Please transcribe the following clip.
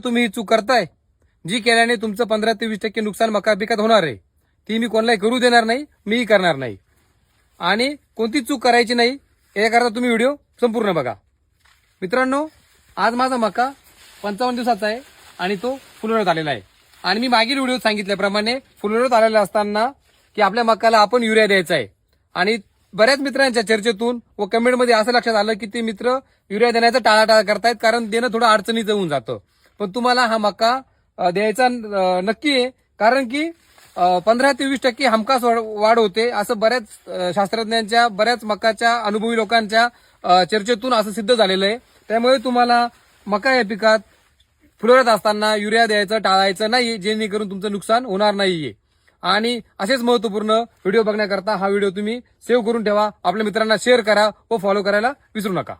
तुम्ही ही चूक करताय जी केल्याने तुमचं 15 ते 20% नुकसान मका पिकात होणार आहे, ती मी कोणालाही करू देणार नाही, मीही करणार नाही. आणि कोणती चूक करायची नाही याकरता तुम्ही व्हिडिओ संपूर्ण बघा. मित्रांनो, आज माझा मका 55 दिवसाचा आहे आणि तो फुलवत आलेला आहे. आणि मी मागील व्हिडिओत सांगितल्याप्रमाणे फुलवत आलेला असताना की आपल्या मकाला आपण युरिया द्यायचा आहे. आणि बऱ्याच मित्रांच्या चर्चेतून व कमेंटमध्ये असं लक्षात आलं की ते मित्र युरिया देण्याचा टाळाटाळ करतायत, कारण देणं थोडं अडचणीचं होऊन जातं. पण तुम्हाला हा मका द्यायचा नक्की आहे, कारण की 15 ते 20% हमखास वाढ होते, असं बऱ्याच शास्त्रज्ञांच्या, बऱ्याच मकाच्या अनुभवी लोकांच्या चर्चेतून असं सिद्ध झालेलं आहे. त्यामुळे तुम्हाला मका या पिकात फुलवत असताना युरिया द्यायचं टाळायचं नाही, जेणेकरून तुमचं नुकसान होणार नाहीये. आणि असेच महत्त्वपूर्ण व्हिडिओ बघण्याकरता हा व्हिडिओ तुम्ही सेव्ह करून ठेवा, आपल्या मित्रांना शेअर करा व फॉलो करायला विसरू नका.